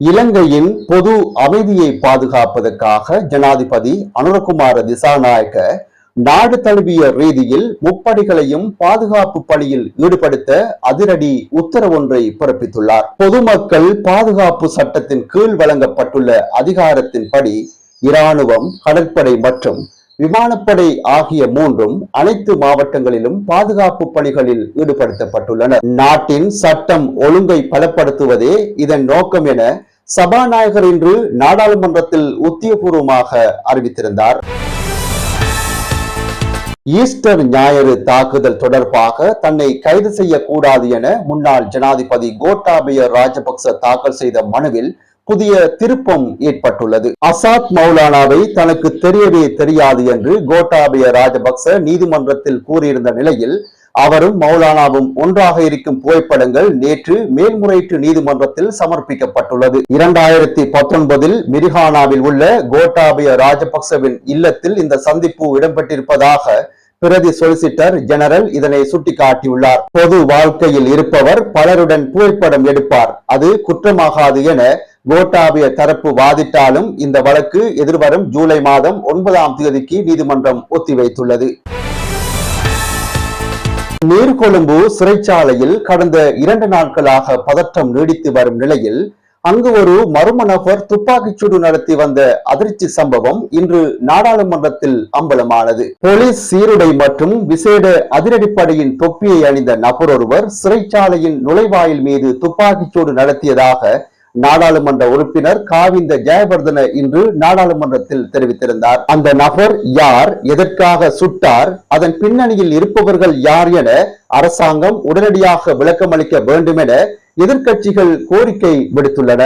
இலங்கையின் பொது அமைதியை பாதுகாப்பதற்காக ஜனாதிபதி அனுரகுமார திசாநாயக்க நாடு தழுவிய ரீதியில் முப்படைகளையும் பாதுகாப்பு பணியில் ஈடுபடுத்த அதிரடி உத்தரவொன்றை பிறப்பித்துள்ளார். பொதுமக்கள் பாதுகாப்பு சட்டத்தின் கீழ் வழங்கப்பட்டுள்ள அதிகாரத்தின்படி இராணுவம், கடற்படை மற்றும் விமானப்படை ஆகிய மூன்றும் அனைத்து மாவட்டங்களிலும் பாதுகாப்பு பணிகளில் ஈடுபடுத்தப்பட்டுள்ளனர். நாட்டின் சட்டம் ஒழுங்கை பலப்படுத்துவதே இதன் நோக்கம் என சபாநாயகர் இன்று நாடாளுமன்றத்தில் உத்தியோகபூர்வமாக அறிவித்திருந்தார். ஈஸ்டர் ஞாயிறு தாக்குதல் தொடர்பாக தன்னை கைது செய்யக்கூடாது என முன்னாள் ஜனாதிபதி கோட்டாபய ராஜபக்ச தாக்கல் செய்த மனுவில் புதிய திருப்பம் ஏற்பட்டுள்ளது. அசாத் மௌலானாவை தனக்கு தெரியவே தெரியாது என்று கோட்டாபய ராஜபக்ச நீதிமன்றத்தில் கூறியிருந்த நிலையில் அவரும் மௌலானாவும் ஒன்றாக இருக்கும் புகைப்படங்கள் நேற்று மேல்முறையீட்டு நீதிமன்றத்தில் சமர்ப்பிக்கப்பட்டுள்ளது. 2019 மிரிஹானாவில் உள்ள கோட்டாபய ராஜபக்சவின் இல்லத்தில் இந்த சந்திப்பு இடம்பெற்றிருப்பதாக பிரதி சொலிசிட்டர் ஜெனரல் இதனை சுட்டிக்காட்டியுள்ளார். பொது வாழ்க்கையில் இருப்பவர் பலருடன் புகைப்படம் எடுப்பார், அது குற்றமாகாது என கோட்டாபய தரப்பு வாதிட்டாலும் இந்த வழக்கு எதிர்வரும் ஜூலை மாதம் 9ஆம் தேதிக்கு நீதிமன்றம் ஒத்திவைத்துள்ளது. நீர்கொழும்பு சிறைச்சாலையில் கடந்த 2 நாட்களாக பதற்றம் நீடித்து வரும் நிலையில் அங்கு ஒரு மர்ம நபர் துப்பாக்கிச்சூடு நடத்தி வந்த அதிர்ச்சி சம்பவம் இன்று நாடாளுமன்றத்தில் அம்பலமானது. போலீஸ் சீருடை மற்றும் விசேட அதிரடிப்படையின் தொப்பியை அணிந்த நபர் ஒருவர் சிறைச்சாலையின் நுழைவாயில் மீது துப்பாக்கிச்சூடு நடத்தியதாக நாடாளுமன்ற உறுப்பினர் காவிந்த ஜெயவர்தன இன்று நாடாளுமன்றத்தில் தெரிவித்திருந்தார். அந்த நபர் யார், எதற்காக சுட்டார், அதன் பின்னணியில் இருப்பவர்கள் யார் என அரசாங்கம் உடனடியாக விளக்கமளிக்க வேண்டும் என எதிர்க்கட்சிகள் கோரிக்கை விடுத்துள்ளன.